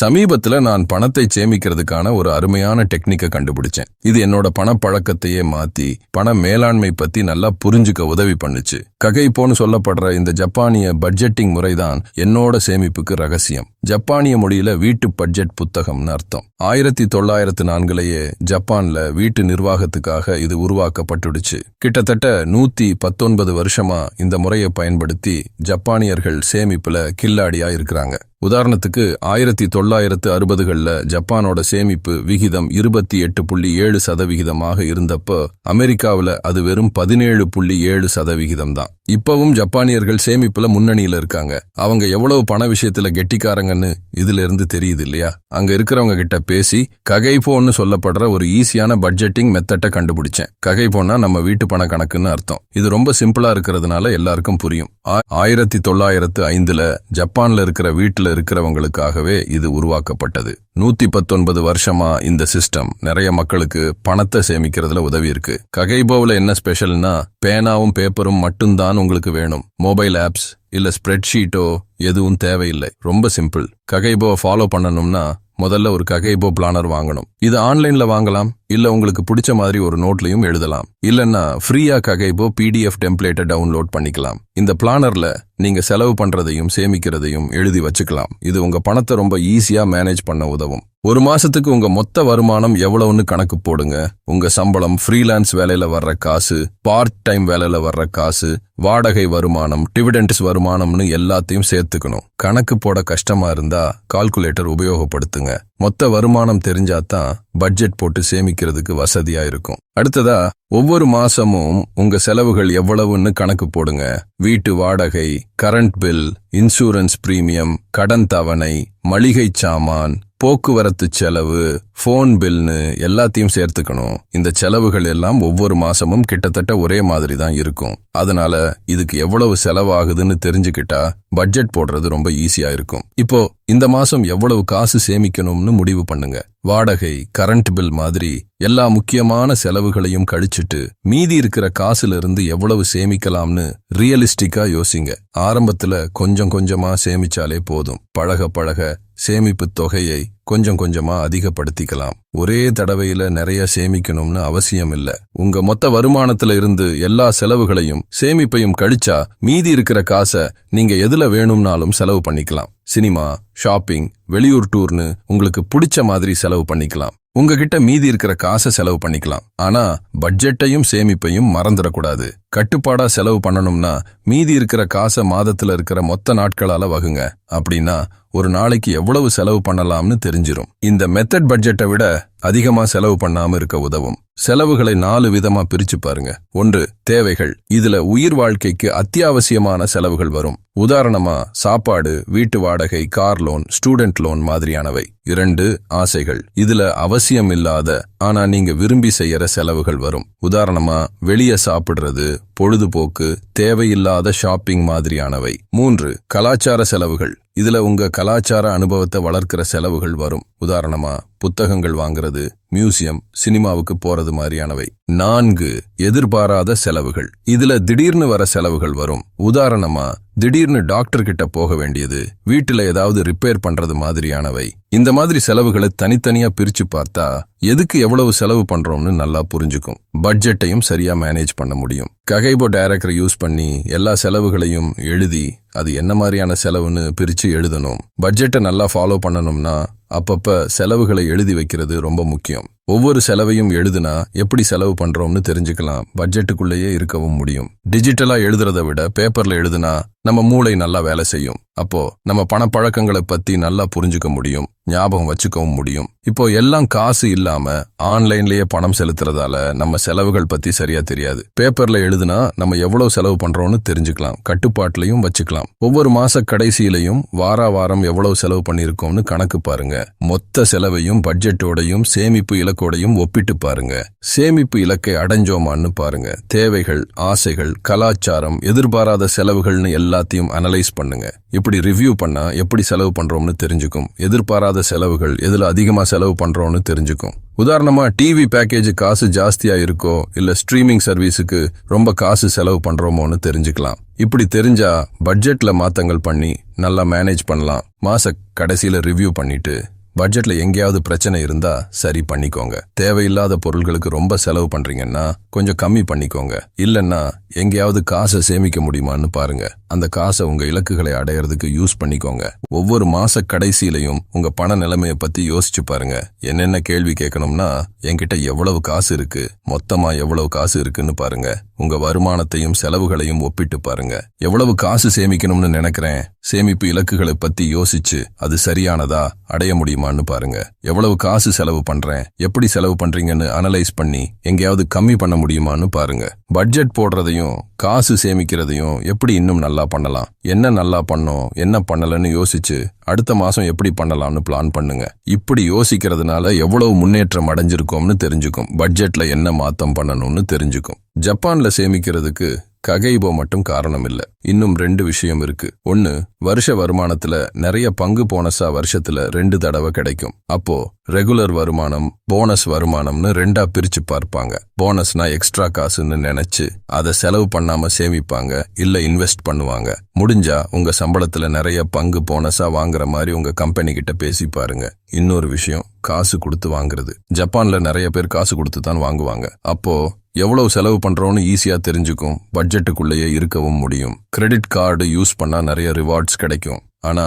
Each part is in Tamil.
சமீபத்துல நான் பணத்தை சேமிக்கிறதுக்கான ஒரு அருமையான டெக்னிக்கை கண்டுபிடிச்சேன். இது என்னோட பணப்பழக்கத்தையே மாத்தி பண மேலாண்மை பத்தி நல்லா புரிஞ்சுக்க உதவி பண்ணுச்சு. ககைபோன்னு சொல்லப்படுற இந்த ஜப்பானிய பட்ஜெட்டிங் முறைதான் என்னோட சேமிப்புக்கு ரகசியம். ஜப்பானிய மொழியில வீட்டு பட்ஜெட் புத்தகம்னு அர்த்தம். 1904 ஜப்பான்ல வீட்டு நிர்வாகத்துக்காக இது உருவாக்கப்பட்டுடுச்சு. கிட்டத்தட்ட 119 வருஷமா இந்த முறையை பயன்படுத்தி ஜப்பானியர்கள் சேமிப்புல கில்லாடியா இருக்கிறாங்க. உதாரணத்துக்கு 1960களில் ஜப்பானோட சேமிப்பு விகிதம் 28.7% இருந்தப்போ அமெரிக்காவில் அது வெறும் 17.7% தான். இப்பவும் ஜப்பானியர்கள் சேமிப்புல முன்னணியில இருக்காங்க. அவங்க எவ்வளவு பண விஷயத்துல கெட்டிக்காரங்கன்னு இதுல இருந்து தெரியுது இல்லையா? அங்க இருக்கிறவங்க கிட்ட பேசி ககைபோன்னு சொல்லப்படுற ஒரு ஈஸியான பட்ஜெட்டிங் மெத்தட்டை கண்டுபிடிச்சேன். ககைபோன்னா நம்ம வீட்டு பண கணக்குன்னு அர்த்தம். இது ரொம்ப சிம்பிளா இருக்கிறதுனால எல்லாருக்கும் புரியும். 1905 ஜப்பான்ல இருக்கிற வீட்டுல இருக்கிறவங்களுக்காகவே இது உருவாக்கப்பட்டது. 119 வருஷமா இந்த சிஸ்டம் நிறைய மக்களுக்கு பணத்தை சேமிக்கிறதுல உதவி இருக்கு. ககைபோவில் என்ன ஸ்பெஷல்னா, பேனாவும் பேப்பரும் மட்டும்தான் உங்களுக்கு வேணும். மொபைல் ஆப்ஸ் இல்ல ஸ்ப்ரெட்ஷீட்டோ எதுவும் தேவையில்லை. ரொம்ப சிம்பிள். ககைபோவை ஃபாலோ பண்ணணும்னா முதல்ல ஒரு ககைபோ பிளானர் வாங்கணும். இது ஆன்லைன்ல வாங்கலாம், இல்ல உங்களுக்கு பிடிச்ச மாதிரி ஒரு நோட்லயும் எழுதலாம். இல்லன்னா ஃப்ரீயா ககைபோ PDF டெம்ப்ளேட்டை டவுன்லோட் பண்ணிக்கலாம். இந்த பிளானர்ல நீங்க செலவு பண்றதையும் சேமிக்கிறதையும் எழுதி வச்சுக்கலாம். இது உங்க பணத்தை ரொம்ப ஈஸியா மேனேஜ் பண்ண உதவும். ஒரு மாசத்துக்கு உங்க மொத்த வருமானம் எவ்வளவுன்னு கணக்கு போடுங்க. உங்க சம்பளம், ஃப்ரீலான்ஸ் வேலையில வர்ற காசு, பார்ட் டைம் வேலையில வர்ற காசு, வாடகை வருமானம், டிவிடெண்ட்ஸ் வருமானம்னு எல்லாத்தையும் சேர்த்துக்கணும். கணக்கு போட கஷ்டமா இருந்தா கால்குலேட்டர் உபயோகப்படுத்துங்க. மொத்த வருமானம் தெரிஞ்சாதான் பட்ஜெட் போட்டு சேமிக்கிறதுக்கு வசதியா இருக்கும். அடுத்ததா, ஒவ்வொரு மாசமும் உங்க செலவுகள் எவ்வளவுன்னு கணக்கு போடுங்க. வீட்டு வாடகை, கரண்ட் பில், இன்சூரன்ஸ் பிரீமியம், கடன் தவணை, மளிகை சாமான், போக்குவரத்து செலவு, போன் பில்னு எல்லாத்தையும் சேர்த்துக்கணும். இந்த செலவுகள் எல்லாம் ஒவ்வொரு மாசமும் கிட்டத்தட்ட ஒரே மாதிரி தான் இருக்கும். அதனால இதுக்கு எவ்வளவு செலவாகுதுன்னு தெரிஞ்சுக்கிட்டா பட்ஜெட் போடுறது ரொம்ப ஈஸியா இருக்கும். இப்போ இந்த மாசம் எவ்வளவு காசு சேமிக்கணும்னு முடிவு பண்ணுங்க. வாடகை, கரண்ட் பில் மாதிரி எல்லா முக்கியமான செலவுகளையும் கழிச்சிட்டு மீதி இருக்கிற காசுல இருந்து எவ்வளவு சேமிக்கலாம்னு ரியலிஸ்டிக்கா யோசிங்க. ஆரம்பத்துல கொஞ்சம் கொஞ்சமா சேமிச்சாலே போதும். பழக பழக சேமிப்பு தொகையை கொஞ்சம் கொஞ்சமா அதிகப்படுத்திக்கலாம். ஒரே தடவையில நிறைய சேமிக்கணும்னு அவசியம் இல்ல. உங்க மொத்த வருமானத்துல இருந்து எல்லா செலவுகளையும் சேமிப்பையும் கழிச்சா மீதி இருக்கிற காசை நீங்க எதுல வேணும்னாலும் செலவு பண்ணிக்கலாம். சினிமா, ஷாப்பிங், வெளியூர் டூர்னு உங்களுக்கு பிடிச்ச மாதிரி செலவு பண்ணிக்கலாம். உங்ககிட்ட மீதி இருக்கிற காசை செலவு பண்ணிக்கலாம். ஆனா பட்ஜெட்டையும் சேமிப்பையும் மறந்துடக்கூடாது. கட்டுப்பாடா செலவு பண்ணணும்னா மீதி இருக்கிற காசை மாதத்துல இருக்கிற மொத்த நாட்களால வகுங்க. அப்படின்னா ஒரு நாளைக்கு எவ்வளவு செலவு பண்ணலாம்னு தெரிஞ்சிரும். இந்த மெத்தட் பட்ஜெட்டை விட அதிகமா செலவு பண்ணாம இருக்க உதவும். செலவுகளை 4 விதமா பிரிச்சு பாருங்க. 1, தேவைகள். இதுல உயிர் வாழ்க்கைக்கு அத்தியாவசியமான செலவுகள் வரும். உதாரணமா சாப்பாடு, வீட்டு வாடகை, கார் லோன், ஸ்டூடெண்ட் லோன் மாதிரியானவை. 2, ஆசைகள். இதுல அவசியம் இல்லாத ஆனா நீங்க விரும்பி செய்யற செலவுகள் வரும். உதாரணமா வெளியே சாப்பிடுறது, பொழுதுபோக்கு, தேவையில்லாத ஷாப்பிங் மாதிரியானவை. 3, கலாச்சார செலவுகள். இதுல உங்க கலாச்சார அனுபவத்தை வளர்க்கிற செலவுகள் வரும். உதாரணமா புத்தகங்கள் வாங்குறது, மியூசியம், சினிமாவுக்கு போறது மாதிரியானவை. 4, எதிர்பாராத செலவுகள். இதுல திடீர்னு வர செலவுகள் வரும். உதாரணமா திடீர்னு டாக்டர் கிட்ட போக வேண்டியது, வீட்டுல ஏதாவது ரிப்பேர் பண்றது மாதிரியானவை. இந்த மாதிரி செலவுகளை தனித்தனியா பிரிச்சு பார்த்தா எதுக்கு எவ்வளவு செலவு பண்றோம்னு நல்லா புரிஞ்சுக்கும். பட்ஜெட்டையும் சரியா மேனேஜ் பண்ண முடியும். ககைபோ டைரக்டரை யூஸ் பண்ணி எல்லா செலவுகளையும் எழுதி அது என்ன மாதிரியான செலவுன்னு பிரிச்சு எழுதணும். பட்ஜெட்டை நல்லா ஃபாலோ பண்ணணும்னா அப்பப்ப செலவுகளை எழுதி வைக்கிறது ரொம்ப முக்கியம். ஒவ்வொரு செலவையும் எழுதுனா எப்படி செலவு பண்றோம்னு தெரிஞ்சுக்கலாம். பட்ஜெட்டுக்குள்ளேயே இருக்கவும் முடியும். டிஜிட்டலா எழுதுறதை விட பேப்பர்ல எழுதுனா நம்ம மூளை நல்லா வேலை செய்யும். அப்போ நம்ம பணப்பழக்கங்களை பத்தி நல்லா புரிஞ்சுக்க முடியும், ஞாபகம் வச்சுக்கவும் முடியும். இப்போ எல்லாம் காசு இல்லாம ஆன்லைன்லயே பணம் செலுத்துறதால நம்ம செலவுகள் பத்தி சரியா தெரியாது. பேப்பர்ல எழுதுனா நம்ம எவ்வளவு செலவு பண்றோம்னு தெரிஞ்சுக்கலாம், கட்டுப்பாட்டுலயும் வச்சுக்கலாம். ஒவ்வொரு மாச கடைசியிலையும் வாரம் எவ்வளவு செலவு பண்ணிருக்கோம்னு கணக்கு பாருங்க. மொத்த செலவையும் பட்ஜெட்டோடையும் சேமிப்பு இலக்கோடையும் ஒப்பிட்டு பாருங்க. சேமிப்பு இலக்கை அடைஞ்சோமான்னு பாருங்க. தேவைகள், ஆசைகள், கலாச்சாரம், எதிர்பாராத செலவுகள்னு எல்லாத்தையும் அனலைஸ் பண்ணுங்க. இப்படி ரிவ்யூ பண்ணா எப்படி செலவு பண்றோம்னு தெரிஞ்சுக்கும். எதிர்பாராத செலவுகள் எதுல அதிகமா செலவு பண்றோம்னு தெரிஞ்சுக்கும். உதாரணமா டிவி பேக்கேஜ் காசு ஜாஸ்தியா இருக்கோ இல்ல ஸ்ட்ரீமிங் சர்வீஸுக்கு ரொம்ப காசு செலவு பண்றோமோன்னு தெரிஞ்சுக்கலாம். இப்படி தெரிஞ்சா பட்ஜெட்ல மாத்தங்கள் பண்ணி நல்லா மேனேஜ் பண்ணலாம். மாச கடைசியில ரிவ்யூ பண்ணிட்டு பட்ஜெட்ல எங்கேயாவது பிரச்சனை இருந்தா சரி பண்ணிக்கோங்க. தேவையில்லாத பொருட்களுக்கு ரொம்ப செலவு பண்றீங்கன்னா கொஞ்சம் கம்மி பண்ணிக்கோங்க. இல்லன்னா எங்கேயாவது காசை சேமிக்க முடியுமான்னு பாருங்க. அந்த காசை உங்க இலக்குகளை அடையறதுக்கு யூஸ் பண்ணிக்கோங்க. ஒவ்வொரு மாச கடைசியிலையும் உங்க பண நிலைமைய பத்தி யோசிச்சு பாருங்க. என்னென்ன கேள்வி கேட்கணும்னா, என்கிட்ட எவ்வளவு காசு இருக்கு, மொத்தமா எவ்வளவு காசு இருக்குன்னு பாருங்க. உங்க வருமானத்தையும் செலவுகளையும் ஒப்பிட்டு பாருங்க. எவ்வளவு காசு சேமிக்கணும்னு நினைக்கிறேன், சேமிப்பு இலக்குகளை பத்தி யோசிச்சு அது சரியானதா, அடைய முடியுமான்னு பாருங்க. எவ்வளவு காசு செலவு பண்றேன், எப்படி செலவு பண்றீங்கன்னு அனலைஸ் பண்ணி எங்கேயாவது கம்மி பண்ண முடியுமான்னு பாருங்க. பட்ஜெட் போடுறதையும் காசு சேமிக்கிறதையும் எப்படி இன்னும் நல்லா பண்ணலாம், என்ன நல்லா பண்ணோம் என்ன பண்ணலன்னு யோசிச்சு அடுத்த மாசம் எப்படி பண்ணலாம்னு பிளான் பண்ணுங்க. இப்படி யோசிக்கிறதுனால எவ்வளவு முன்னேற்றம் அடைஞ்சிருக்கோம்னு தெரிஞ்சுக்கும். பட்ஜெட்ல என்ன மாத்தம் பண்ணணும்னு தெரிஞ்சுக்கும். ஜப்பான்ல சேமிக்கிறதுக்கு ககைபோ மட்டும் காரணம் இல்ல, இன்னும் 2 விஷயம் இருக்கு. ஒன்னு, வருஷ வருமானத்துல நிறைய பங்கு போனஸா வருஷத்துல 2 தடவை கிடைக்கும். அப்போ ரெகுலர் வருமானம், போனஸ் வருமானம்னு 2ஆ பிரிச்சு பார்ப்பாங்க. போனஸ்னா எக்ஸ்ட்ரா காசுன்னு நினைச்சு அதை செலவு பண்ணாம சேமிப்பாங்க, இல்ல இன்வெஸ்ட் பண்ணுவாங்க. முடிஞ்சா உங்க சம்பளத்துல நிறைய பங்கு போனஸா வாங்குற மாதிரி உங்க கம்பெனி கிட்ட பேசி பாருங்க. இன்னொரு விஷயம், காசு கொடுத்து வாங்குறது. ஜப்பான்ல நிறைய பேர் காசு கொடுத்து தான் வாங்குவாங்க. அப்போ எவ்வளவு செலவு பண்றோம்னு ஈஸியா தெரிஞ்சுக்கும். பட்ஜெட்டுக்குள்ளேயே இருக்கவும் முடியும். கிரெடிட் கார்டு யூஸ் பண்ணா நிறைய ரிவார்ட்ஸ் கிடைக்கும். ஆனா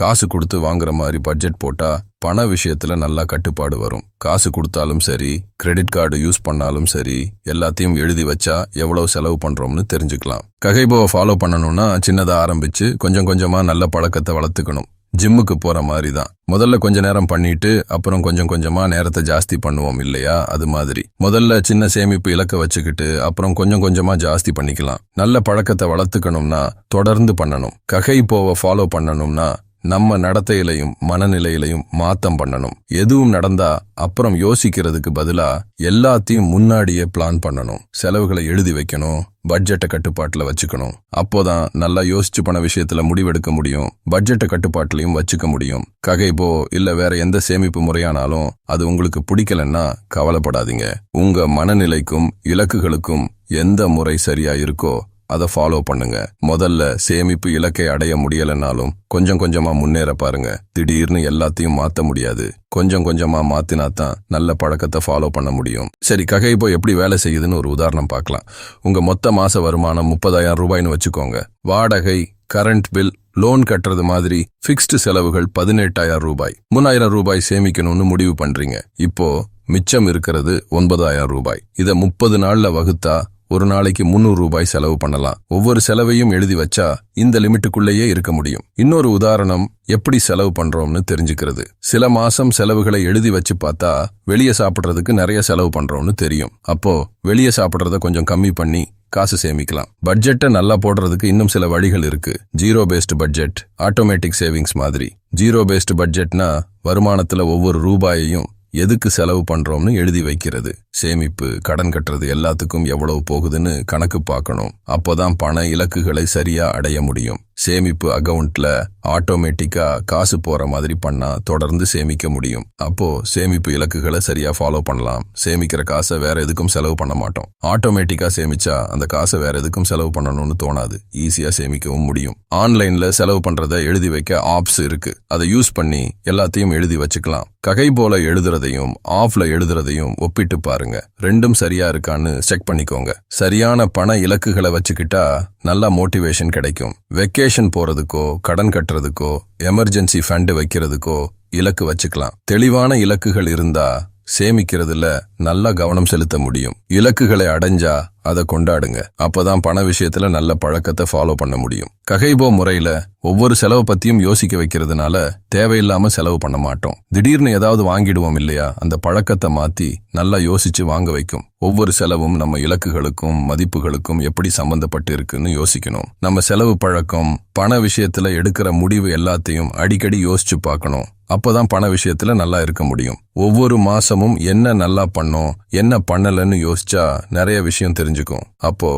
காசு கொடுத்து வாங்குற மாதிரி பட்ஜெட் போட்டா பண விஷயத்துல நல்லா கட்டுப்பாடு வரும். காசு கொடுத்தாலும் சரி, கிரெடிட் கார்டு யூஸ் பண்ணாலும் சரி, எல்லாத்தையும் எழுதி வச்சா எவ்வளவு செலவு பண்றோம்னு தெரிஞ்சுக்கலாம். ககைபோவை ஃபாலோ பண்ணணும்னா சின்னதா ஆரம்பிச்சு கொஞ்சம் கொஞ்சமா நல்ல பழக்கத்தை வளர்த்துக்கணும். ஜிம்முக்கு போற மாதிரி தான். முதல்ல கொஞ்ச நேரம் பண்ணிட்டு அப்புறம் கொஞ்சம் கொஞ்சமா நேரத்தை ஜாஸ்தி பண்ணுவோம் இல்லையா? அது மாதிரி முதல்ல சின்ன சேமிப்பு இலக்க வச்சுக்கிட்டு அப்புறம் கொஞ்சம் கொஞ்சமா ஜாஸ்தி பண்ணிக்கலாம். நல்ல பழக்கத்தை வளர்த்துக்கணும்னா தொடர்ந்து பண்ணணும். ககைபோவை ஃபாலோ பண்ணணும்னா நம்ம நடத்தையிலையும் மனநிலையிலையும் மாத்தம் பண்ணணும். எதுவும் நடந்தா அப்புறம் யோசிக்கிறதுக்கு பதிலா எல்லாத்தையும் முன்னாடியே பிளான் பண்ணணும். செலவுகளை எழுதி வைக்கணும், பட்ஜெட்டை கட்டுப்பாட்டுல வச்சுக்கணும். அப்போதான் நல்லா யோசிச்சு பண விஷயத்துல முடிவெடுக்க முடியும், பட்ஜெட்டை கட்டுப்பாட்டுலயும் வச்சுக்க முடியும். ககைபோ இல்ல வேற எந்த சேமிப்பு முறையானாலும் அது உங்களுக்கு பிடிக்கலன்னா கவலைப்படாதீங்க. உங்க மனநிலைக்கும் இலக்குகளுக்கும் எந்த முறை சரியா இருக்கோ அதை ஃபாலோ பண்ணுங்க. முதல்ல சேமிப்பு இலக்கை அடைய முடியலனாலும் கொஞ்சம் கொஞ்சமா முன்னேற பாருங்க. திடீர்னு எல்லாத்தையும் மாத்த முடியாது. கொஞ்சம் கொஞ்சமா மாத்தினாதான் நல்ல பழக்கத்தை ஃபாலோ பண்ண முடியும். சரி, ககைபோ எப்படி வேலை செய்யுதுன்னு ஒரு உதாரணம் பார்க்கலாம். உங்க மொத்த மாச வருமானம் 30,000 ரூபாய்னு வச்சுக்கோங்க. வாடகை, கரண்ட் பில், லோன் கட்டுறது மாதிரி பிக்ஸ்டு செலவுகள் 18,000 ரூபாய். 3,000 ரூபாய் சேமிக்கணும்னு முடிவு பண்றீங்க. இப்போ மிச்சம் இருக்கிறது 9,000 ரூபாய். இத 30 நாள்ல வகுத்தா ஒரு நாளைக்கு 300 ரூபாய் செலவு பண்ணலாம். ஒவ்வொரு செலவையும் எழுதி வச்சா இந்த லிமிட்டுக்குள்ளேயே இருக்க முடியும். இன்னொரு உதாரணம், எப்படி செலவு பண்றோம்னு தெரிஞ்சுக்கிறது. சில மாசம் செலவுகளை எழுதி வச்சு பார்த்தா வெளியே சாப்பிடுறதுக்கு நிறைய செலவு பண்றோம்னு தெரியும். அப்போ வெளியே சாப்பிடுறத கொஞ்சம் கம்மி பண்ணி காசு சேமிக்கலாம். பட்ஜெட்டை நல்லா போடுறதுக்கு இன்னும் சில வழிகள் இருக்கு. Zero based budget, automatic savings மாதிரி. ஜீரோ பேஸ்டு பட்ஜெட்னா வருமானத்துல ஒவ்வொரு ரூபாயையும் எதுக்கு செலவு பண்றோம்னு எழுதி வைக்கிறது. சேமிப்பு, கடன் கட்டுறது எல்லாத்துக்கும் எவ்வளவு போகுதுன்னு கணக்கு பார்க்கணும். அப்போதான் பண இலக்குகளை சரியா அடைய முடியும். சேமிப்பு அக்கவுண்ட்ல ஆட்டோமேட்டிக்கா காசு போற மாதிரி பண்ணா தொடர்ந்து சேமிக்க முடியும். அப்போ சேமிப்பு இலக்குகளை சரியா ஃபாலோ பண்ணலாம். சேமிக்கிற காசை வேற எதுக்கும் செலவு பண்ண மாட்டோம். ஆட்டோமேட்டிக்கா சேமிச்சா அந்த காசை வேற எதுக்கும் செலவு பண்ணணும்னு தோணாது. ஈஸியா சேமிக்கவும் முடியும். ஆன்லைன்ல செலவு பண்றதை எழுதி வைக்க ஆப்ஸ் இருக்கு. அதை யூஸ் பண்ணி எல்லாத்தையும் எழுதி வச்சுக்கலாம். ககைபோல எழுதுறதையும் ஆஃப்ல எழுதுறதையும் ஒப்பிட்டு பாருங்க. ரெண்டும் சரியா இருக்கான்னு செக் பண்ணிக்கோங்க. சரியான பண இலக்குகளை வச்சுக்கிட்டா நல்லா மோட்டிவேஷன் கிடைக்கும். வெக்கேஷன் போறதுக்கோ, கடன் கட்டுறதுக்கோ, எமர்ஜென்சி ஃபண்ட் வைக்கிறதுக்கோ இலக்கு வச்சுக்கலாம். தெளிவான இலக்குகள் இருந்தா சேமிக்கிறதுல நல்லா கவனம் செலுத்த முடியும். இலக்குகளை அடைஞ்சா அதை கொண்டாடுங்க. அப்பதான் பண விஷயத்துல நல்ல பழக்கத்தை ஃபாலோ பண்ண முடியும். ககைபோ முறையில ஒவ்வொரு செலவு பத்தியும் யோசிக்க வைக்கிறதுனால தேவையில்லாம செலவு பண்ண மாட்டோம். திடீர்னு ஏதாவது வாங்கிடுவோம் இல்லையா? அந்த பழக்கத்தை மாத்தி நல்லா யோசிச்சு வாங்க வைக்கும். ஒவ்வொரு செலவும் நம்ம இலக்குகளுக்கும் மதிப்புகளுக்கும் எப்படி சம்பந்தப்பட்டு இருக்குன்னு யோசிக்கணும். நம்ம செலவு பழக்கம், பண விஷயத்துல எடுக்கிற முடிவு எல்லாத்தையும் அடிக்கடி யோசிச்சு பார்க்கணும். அப்பதான் பண விஷயத்துல நல்லா இருக்க முடியும். ஒவ்வொரு மாசமும் என்ன நல்லா பண்ணோம், என்ன பண்ணலன்னு யோசிச்சா நிறைய விஷயம் தெரிஞ்சு தெரிஞ்சுக்கும். அப்போ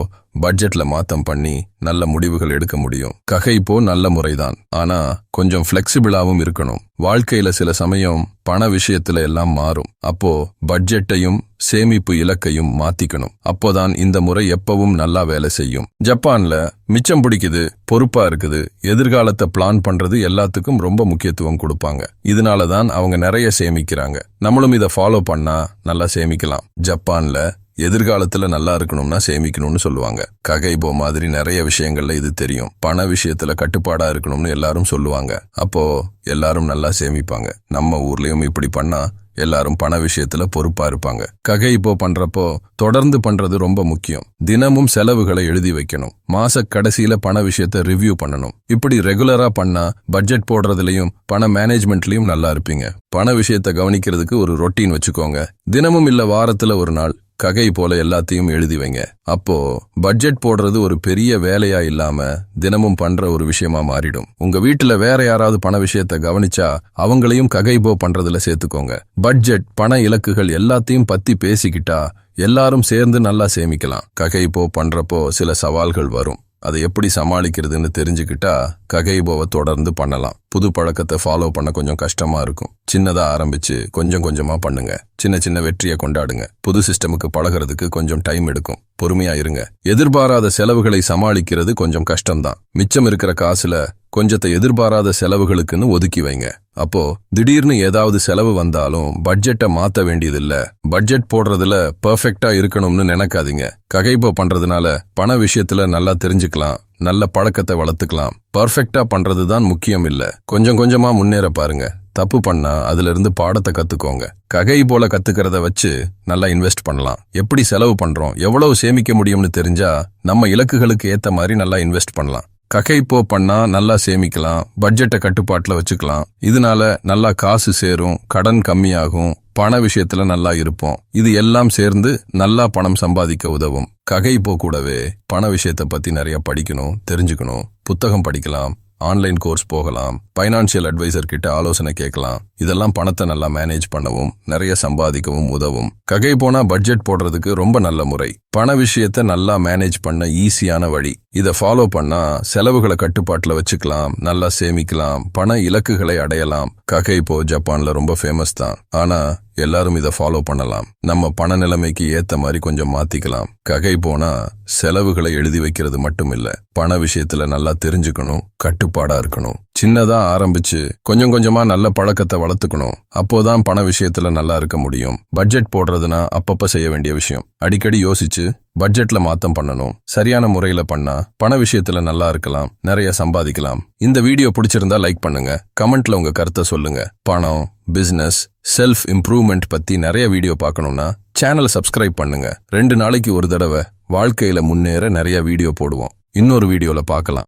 பட்ஜெட்ல மாத்தம் பண்ணி நல்ல முடிவுகள் எடுக்க முடியும். ககைப்போ நல்ல முறைதான், ஆனா கொஞ்சம் ஃபிளெக்சிபிளாவும் இருக்கணும். வாழ்க்கையில சில சமயம் பண விஷயத்துல எல்லாம் மாறும். அப்போ பட்ஜெட்டையும் சேமிப்பு இலக்கையும் மாத்திக்கணும். அப்போதான் இந்த முறை எப்பவும் நல்லா வேலை செய்யும். ஜப்பான்ல மிச்சம் பிடிக்குது, பொறுப்பா இருக்குது, எதிர்காலத்தை பிளான் பண்றது எல்லாத்துக்கும் ரொம்ப முக்கியத்துவம் கொடுப்பாங்க. இதனாலதான் அவங்க நிறைய சேமிக்கிறாங்க. நம்மளும் இதை ஃபாலோ பண்ணா நல்லா சேமிக்கலாம். ஜப்பான்ல எதிர்காலத்துல நல்லா இருக்கணும்னா சேமிக்கணும்னு சொல்லுவாங்க. ககைபோ மாதிரி நிறைய விஷயங்கள்ல இது தெரியும். பண விஷயத்துல கட்டுப்பாடா இருக்கணும்னு எல்லாரும் சொல்லுவாங்க. அப்போ எல்லாரும் நல்லா சேமிப்பாங்க. நம்ம ஊர்லயும் இப்படி பண்ணா எல்லாரும் பண விஷயத்துல பொறுப்பா இருப்பாங்க. ககைபோ பண்றப்போ தொடர்ந்து பண்றது ரொம்ப முக்கியம். தினமும் செலவுகளை எழுதி வைக்கணும். மாச கடைசியில பண விஷயத்த ரிவ்யூ பண்ணணும். இப்படி ரெகுலரா பண்ணா பட்ஜெட் போடுறதுலயும் பண மேனேஜ்மெண்ட்லயும் நல்லா இருப்பீங்க. பண விஷயத்த கவனிக்கிறதுக்கு ஒரு ரொட்டீன் வச்சுக்கோங்க. தினமும் இல்ல வாரத்துல ஒரு நாள் ககை போல எல்லாத்தையும் எழுதி வைங்க. அப்போ பட்ஜெட் போடுறது ஒரு பெரிய வேலையா இல்லாம தினமும் பண்ற ஒரு விஷயமா மாறிடும். உங்க வீட்டுல வேற யாராவது பண விஷயத்த கவனிச்சா அவங்களையும் ககைபோ பண்றதுல சேர்த்துக்கோங்க. பட்ஜெட், பண இலக்குகள் எல்லாத்தையும் பத்தி பேசிக்கிட்டா எல்லாரும் சேர்ந்து நல்லா சேமிக்கலாம். ககைபோ பண்றப்போ சில சவால்கள் வரும். அதை எப்படி சமாளிக்கிறதுன்னு தெரிஞ்சுக்கிட்டா ககைபோவை தொடர்ந்து பண்ணலாம். புது பழக்கத்தை ஃபாலோ பண்ண கொஞ்சம் கஷ்டமா இருக்கும். சின்னதா ஆரம்பிச்சு கொஞ்சம் கொஞ்சமா பண்ணுங்க. சின்ன சின்ன வெற்றியை கொண்டாடுங்க. புது சிஸ்டமுக்கு பழகிறதுக்கு கொஞ்சம் டைம் எடுக்கும். பொறுமையா இருங்க. எதிர்பாராத செலவுகளை சமாளிக்கிறது கொஞ்சம் கஷ்டம்தான். மிச்சம் இருக்கிற காசுல கொஞ்சத்தை எதிர்பாராத செலவுகளுக்குன்னு ஒதுக்கி வைங்க. அப்போ திடீர்னு ஏதாவது செலவு வந்தாலும் பட்ஜெட்டை மாத்த வேண்டியதில்ல. பட்ஜெட் போடுறதுல பெர்ஃபெக்ட்டா இருக்கணும்னு நினைக்காதீங்க. ககைபோ பண்றதுனால பண விஷயத்துல நல்லா தெரிஞ்சுக்கலாம். நல்ல பழக்கத்தை வளர்த்துக்கலாம். பெர்ஃபெக்ட்டா பண்றதுதான் முக்கியம் இல்ல. கொஞ்சம் கொஞ்சமா முன்னேற பாருங்க. தப்பு பண்ணா அதுல இருந்து பாடத்தை கத்துக்கோங்க. ககை போல கத்துக்கிறத வச்சு நல்லா இன்வெஸ்ட் பண்ணலாம். எப்படி செலவு பண்றோம், எவ்வளவு சேமிக்க முடியும்னு தெரிஞ்சா நம்ம இலக்குகளுக்கு ஏத்த மாதிரி நல்லா இன்வெஸ்ட் பண்ணலாம். ககைப்போ பண்ணா நல்லா சேமிக்கலாம். பட்ஜெட்டை கட்டுப்பாட்டுல வச்சுக்கலாம். இதனால நல்லா காசு சேரும், கடன் கம்மியாகும், பண விஷயத்துல நல்லா இருப்போம். இது எல்லாம் சேர்ந்து நல்லா பணம் சம்பாதிக்க உதவும். ககைப்போ கூடவே பண விஷயத்தை பத்தி நிறைய படிக்கணும், தெரிஞ்சுக்கணும். புத்தகம் படிக்கலாம், ஆன்லைன் கோர்ஸ் போகலாம், பைனான்சியல் அட்வைசர் கிட்ட ஆலோசனை கேட்கலாம். இதெல்லாம் பணத்தை நல்லா மேனேஜ் பண்ணவும் நிறைய சம்பாதிக்கவும் உதவும். ககை போனா பட்ஜெட் போடுறதுக்கு ரொம்ப நல்ல முறை. பண விஷயத்தை நல்லா மேனேஜ் பண்ண ஈஸியான வழி. இதை ஃபாலோ பண்ணா செலவுகளை கட்டுப்பாட்டுல வச்சுக்கலாம், நல்லா சேமிக்கலாம், பண இலக்குகளை அடையலாம். ககை இப்போ ஜப்பான்ல ரொம்ப ஃபேமஸ் தான். ஆனா எல்லாரும் இதை ஃபாலோ பண்ணலாம். நம்ம பண நிலைமைக்கு ஏத்த மாதிரி கொஞ்சம் மாத்திக்கலாம். ககை போனா செலவுகளை எழுதி வைக்கிறது மட்டும் இல்ல, பண விஷயத்துல நல்லா தெரிஞ்சுக்கணும், கட்டுப்பாடா இருக்கணும். சின்னதா ஆரம்பிச்சு கொஞ்சம் கொஞ்சமா நல்ல பழக்கத்தை வளர்த்துக்கணும். அப்போதான் பண விஷயத்துல நல்லா இருக்க முடியும். பட்ஜெட் போடுறதுனா அப்பப்ப செய்ய வேண்டிய விஷயம். அடிக்கடி யோசிச்சு பட்ஜெட்ல மாத்தம் பண்ணணும். சரியான முறையில பண்ணா பண விஷயத்துல நல்லா இருக்கலாம், நிறைய சம்பாதிக்கலாம். இந்த வீடியோ பிடிச்சிருந்தா லைக் பண்ணுங்க. கமெண்ட்ல உங்க கருத்தை சொல்லுங்க. பணம், பிசினஸ், செல்ஃப் இம்ப்ரூவ்மெண்ட் பத்தி நிறைய வீடியோ பார்க்கணும்னா சேனலை சப்ஸ்கிரைப் பண்ணுங்க. 2 நாளைக்கு ஒரு தடவை வாழ்க்கையில முன்னேற நிறைய வீடியோ போடுவோம். இன்னொரு வீடியோல பார்க்கலாம்.